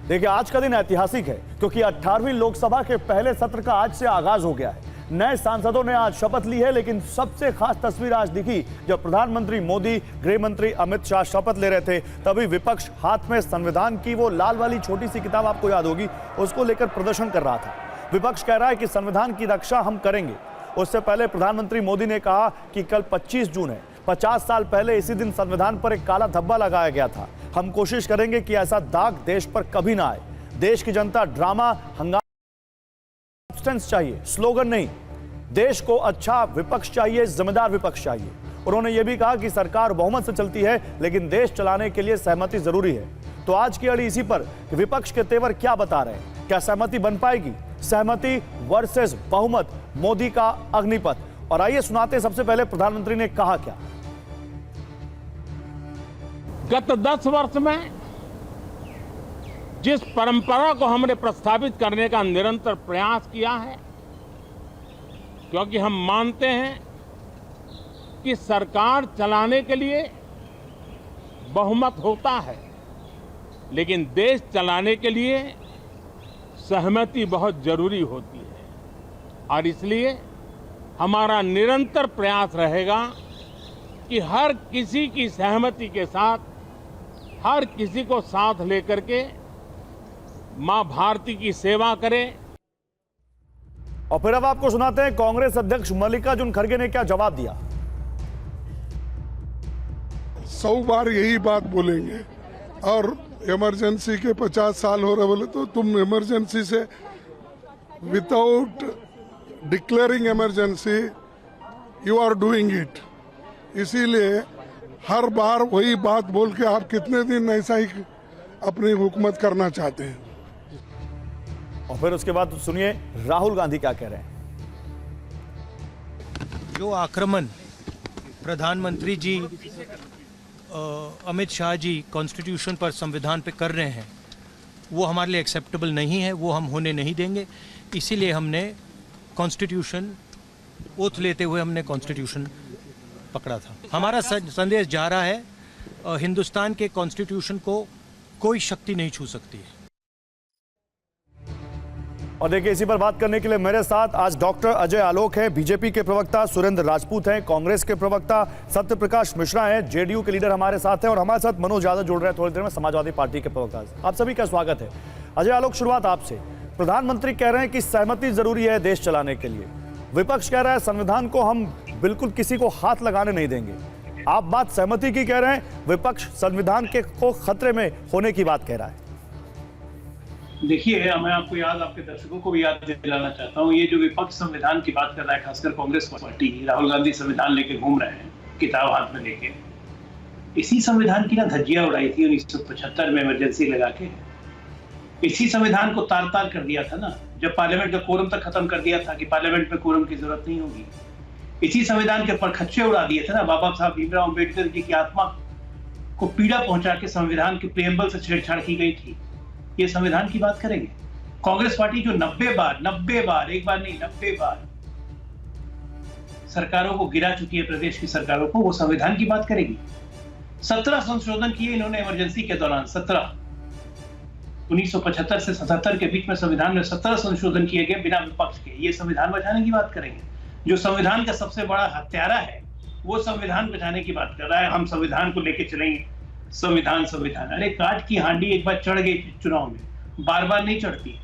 देखिए, आज का दिन ऐतिहासिक है क्योंकि 18वीं लोकसभा के पहले सत्र का आज से आगाज हो गया है। नए सांसदों ने आज शपथ ली है, लेकिन सबसे खास तस्वीर आज दिखी जब प्रधानमंत्री मोदी, गृह मंत्री अमित शाह शपथ ले रहे थे। तभी विपक्ष हाथ में संविधान की वो लाल वाली छोटी सी किताब, आपको याद होगी, उसको लेकर प्रदर्शन कर रहा था। विपक्ष कह रहा है कि संविधान की रक्षा हम करेंगे। उससे पहले प्रधानमंत्री मोदी ने कहा कि कल 25 जून है, 50 साल पहले इसी दिन संविधान पर एक काला धब्बा लगाया गया था। हम कोशिश करेंगे कि ऐसा दाग देश पर कभी ना आए। देश की जनता ड्रामा, हंगामा, सब्सटेंस चाहिए, स्लोगन नहीं। देश को अच्छा विपक्ष चाहिए, जिम्मेदार विपक्ष चाहिए। उन्होंने यह भी कहा कि सरकार बहुमत से चलती है, लेकिन देश चलाने के लिए सहमति जरूरी है। तो आज की अड़ी इसी पर कि विपक्ष के तेवर क्या बता रहे हैं, क्या सहमति बन पाएगी? सहमति वर्सेस बहुमत, मोदी का अग्निपथ। और आइए सुनाते सबसे पहले प्रधानमंत्री ने कहा क्या। गत 10 वर्ष में जिस परंपरा को हमने प्रस्तावित करने का निरंतर प्रयास किया है, क्योंकि हम मानते हैं कि सरकार चलाने के लिए बहुमत होता है, लेकिन देश चलाने के लिए सहमति बहुत जरूरी होती है। और इसलिए हमारा निरंतर प्रयास रहेगा कि हर किसी की सहमति के साथ, हर किसी को साथ लेकर के मां भारती की सेवा करें। और फिर अब आपको सुनाते हैं कांग्रेस अध्यक्ष मल्लिकार्जुन खड़गे ने क्या जवाब दिया। 100 बार यही बात बोलेंगे और इमरजेंसी के 50 साल हो रहे बोले तो तुम इमरजेंसी से without declaring emergency you are doing it. इसीलिए हर बार वही बात बोल के आप कितने दिन ऐसा ही अपनी हुकूमत करना चाहते हैं। और फिर उसके बाद सुनिए राहुल गांधी क्या कह रहे हैं। जो आक्रमण प्रधानमंत्री जी, अमित शाह जी कॉन्स्टिट्यूशन पर, संविधान पे कर रहे हैं, वो हमारे लिए एक्सेप्टेबल नहीं है, वो हम होने नहीं देंगे। इसीलिए हमने कॉन्स्टिट्यूशन, ओथ लेते हुए हमने कॉन्स्टिट्यूशन पकड़ा था। हमारा संदेश जा रहा है, हिंदुस्तान के कॉन्स्टिट्यूशन को कोई शक्ति नहीं छू सकती है। और देखिए, इसी पर बात करने के लिए मेरे साथ आज डॉक्टर अजय आलोक हैं, बीजेपी के प्रवक्ता सुरेंद्र राजपूत हैं, कांग्रेस के प्रवक्ता सत्य प्रकाश मिश्रा हैं, जेडीयू के लीडर हमारे साथ हैं, और हमारे साथ मनोज यादव जुड़ रहे हैं थोड़ी देर में, समाजवादी पार्टी के प्रवक्ता। आप सभी का स्वागत है। अजय आलोक, शुरुआत आपसे। प्रधानमंत्री कह रहे हैं कि सहमति जरूरी है देश चलाने के लिए। विपक्ष कह रहा है संविधान को हम बिल्कुल किसी को हाथ लगाने नहीं देंगे। आप बात सहमति की कह रहे हैं, विपक्ष संविधान के को खतरे में होने की बात कह रहा है। देखिए, मैं आपको आपके दर्शकों को भी याद दिलाना चाहता हूँ, ये जो विपक्ष संविधान की बात कर रहा है, खासकर कांग्रेस पार्टी, राहुल गांधी संविधान लेके घूम रहे हैं, किताब हाथ में लेके। इसी संविधान की ना धज्जियां उड़ाई थी 1975 में इमरजेंसी लगा के। इसी संविधान को तार तार कर दिया था ना, जब पार्लियामेंट का कोरम तक खत्म कर दिया था कि पार्लियामेंट में कोरम की जरूरत नहीं होगी। इसी संविधान के परखच्चे उड़ा दिए थे ना, बाबा साहब भीमराव अम्बेडकर जी की आत्मा को पीड़ा पहुंचा के संविधान के प्रेम्बल से छेड़छाड़ की गई थी। ये संविधान की बात करेंगे। कांग्रेस पार्टी जो 90 बार, एक बार नहीं 90 बार सरकारों को गिरा चुकी है, प्रदेश की सरकारों को, वो संविधान की बात करेगी। 17 संशोधन किए इन्होंने इमरजेंसी के दौरान। 17 1975 से 77 के बीच में संविधान में 17 संशोधन किए गए बिना विपक्ष के। ये संविधान बचाने की बात करेंगे। जो संविधान का सबसे बड़ा हत्यारा है वो संविधान बचाने की बात कर रहा है। हम संविधान को लेके चलेंगे, संविधान। अरे काठ की हांडी एक बार चढ़ गई चुनाव में, बार बार नहीं चढ़ती।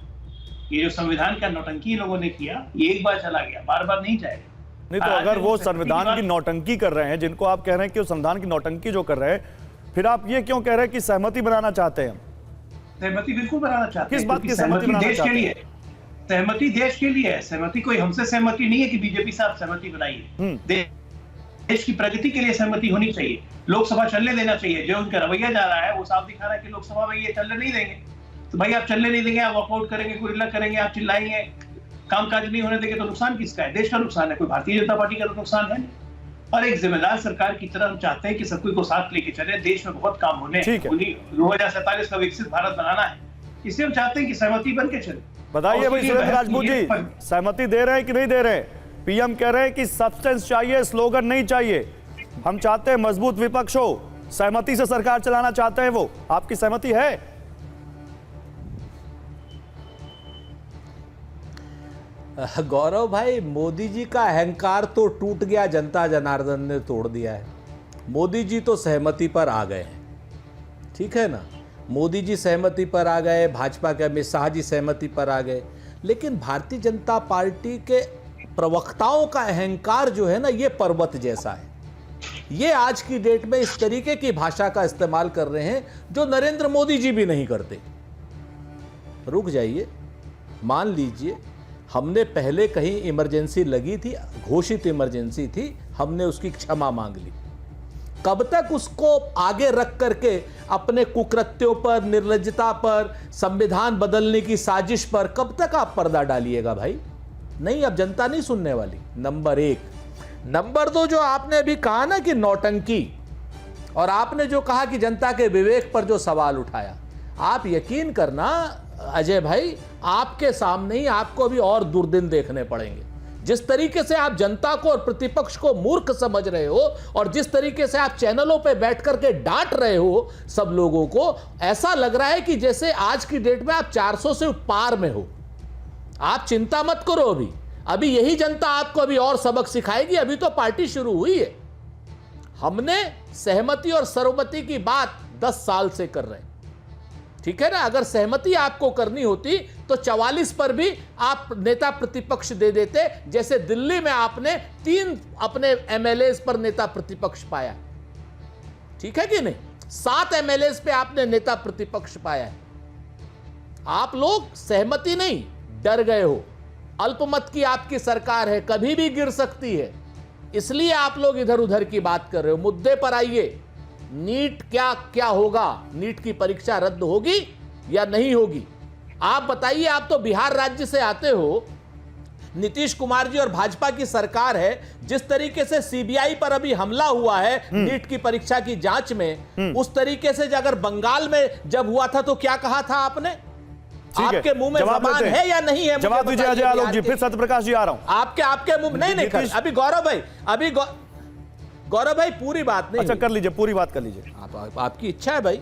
ये जो संविधान का नौटंकी लोगों ने किया, ये एक बार चला गया, बार बार नहीं जाएगा। नहीं तो अगर वो संविधान की नौटंकी कर रहे हैं, जिनको आप कह रहे हैं कि वो संविधान की नौटंकी जो कर रहे हैं, फिर आप ये क्यों कह रहे हैं कि सहमति बनाना चाहते हैं? सहमति बिल्कुल बनाना चाहते हैं। किस बात की सहमति बनाना चाहते हैं? सहमति देश के लिए है। सहमति कोई हमसे सहमति नहीं है कि बीजेपी साहब सहमति बनाइए। देश की प्रगति के लिए सहमति होनी चाहिए। लोकसभा चलने देना चाहिए। जो उनका रवैया जा रहा है वो साफ दिखा रहा है कि लोकसभा में ये चलने नहीं देंगे। तो भाई आप चलने नहीं देंगे, आप वॉकआउट करेंगे, गुरिल्ला करेंगे, आप चिल्लाएंगे, कामकाज नहीं होने देंगे, तो नुकसान किसका है? देश का नुकसान है, कोई भारतीय जनता पार्टी का नुकसान है नहीं। और एक जिम्मेदार सरकार की तरह हम चाहते हैं कि सब कोई को साथ लेके चले। देश में बहुत काम होने हैं, 2047 का विकसित भारत बनाना है, इसलिए हम चाहते हैं कि सहमति बन के चले। बताइए भाई सुरेंद्र राजपूत जी, सहमति दे रहे हैं कि नहीं दे रहे? पीएम कह रहे हैं कि सब्सटेंस चाहिए, स्लोगन नहीं चाहिए। हम चाहते हैं मजबूत विपक्ष हो, सहमति से सरकार चलाना चाहते हैं वो। आपकी सहमति है? गौरव भाई, मोदी जी का अहंकार तो टूट गया, जनता जनार्दन ने तोड़ दिया है। मोदी जी तो सहमति पर आ गए हैं, ठीक है ना। मोदी जी सहमति पर आ गए, भाजपा के अमित शाह जी सहमति पर आ गए, लेकिन भारतीय जनता पार्टी के प्रवक्ताओं का अहंकार जो है ना, ये पर्वत जैसा है। ये आज की डेट में इस तरीके की भाषा का इस्तेमाल कर रहे हैं जो नरेंद्र मोदी जी भी नहीं करते। रुक जाइए, मान लीजिए हमने पहले कहीं इमरजेंसी लगी थी, घोषित इमरजेंसी थी, हमने उसकी क्षमा मांग ली। कब तक उसको आगे रख करके अपने कुकृत्यों पर, निर्लज्जता पर, संविधान बदलने की साजिश पर कब तक आप पर्दा डालिएगा भाई? नहीं, अब जनता नहीं सुनने वाली। नंबर एक। नंबर दो, जो आपने अभी कहा ना कि नौटंकी, और आपने जो कहा कि जनता के विवेक पर जो सवाल उठाया, आप यकीन करना अजय भाई, आपके सामने ही आपको अभी और दुर्दिन देखने पड़ेंगे। जिस तरीके से आप जनता को और प्रतिपक्ष को मूर्ख समझ रहे हो, और जिस तरीके से आप चैनलों पे बैठ करके डांट रहे हो सब लोगों को, ऐसा लग रहा है कि जैसे आज की डेट में आप 400 से पार में हो। आप चिंता मत करो, अभी यही जनता आपको अभी और सबक सिखाएगी। अभी तो पार्टी शुरू हुई है। हमने सहमति और सर्वमति की बात 10 साल से कर रहे हैं, ठीक है ना। अगर सहमति आपको करनी होती तो 44 पर भी आप नेता प्रतिपक्ष दे देते, जैसे दिल्ली में आपने 3 अपने एमएलए पर नेता प्रतिपक्ष पाया, ठीक है कि नहीं। 7 एमएलए पे आपने नेता प्रतिपक्ष पाया है। आप लोग सहमति नहीं, डर गए हो। अल्पमत की आपकी सरकार है, कभी भी गिर सकती है, इसलिए आप लोग इधर उधर की बात कर रहे हो। मुद्दे पर आइए। नीट क्या होगा? नीट की परीक्षा रद्द होगी या नहीं होगी? आप बताइए। आप तो बिहार राज्य से आते हो, नीतीश कुमार जी और भाजपा की सरकार है। जिस तरीके से सीबीआई पर अभी हमला हुआ है नीट की परीक्षा की जांच में, उस तरीके से अगर बंगाल में जब हुआ था तो क्या कहा था आपने? आपके मुंह में जबान है या नहीं है? जवाब दीजिए अजय आलोक जी। फिर सत्यप्रकाश जी आ रहा हूं। आपके मुंह में नहीं। अभी गौरव भाई पूरी बात नहीं। अच्छा, कर लीजिए, पूरी बात कर लीजिए। आपकी इच्छा है भाई,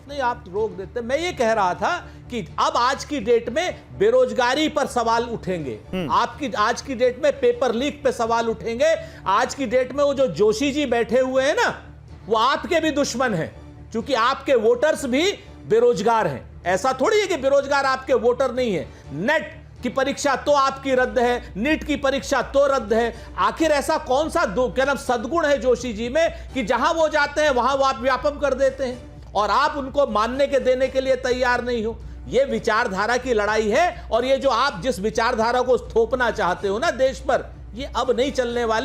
नहीं आप रोक देते। मैं ये कह रहा था कि अब आज की डेट में बेरोजगारी पर सवाल उठेंगे, आज की डेट में पेपर लीक पे सवाल उठेंगे। आज की डेट में वो जो जोशी जी बैठे हुए हैं ना, वो आपके भी दुश्मन हैं, क्योंकि आपके वोटर्स भी बेरोजगार हैं। ऐसा थोड़ी है कि बेरोजगार आपके वोटर नहीं है। नेट की परीक्षा तो आपकी रद्द है, नीट की परीक्षा तो रद्द है। आखिर ऐसा कौन सा सद्गुण है जोशी जी में कि जहां वो जाते हैं वहां वो आप व्यापम कर देते हैं, और आप उनको मानने के देने के लिए तैयार नहीं हो? ये विचारधारा की लड़ाई है, और ये जो आप जिस विचारधारा को थोपना चाहते हो ना देश पर, ये अब नहीं चलने वाली।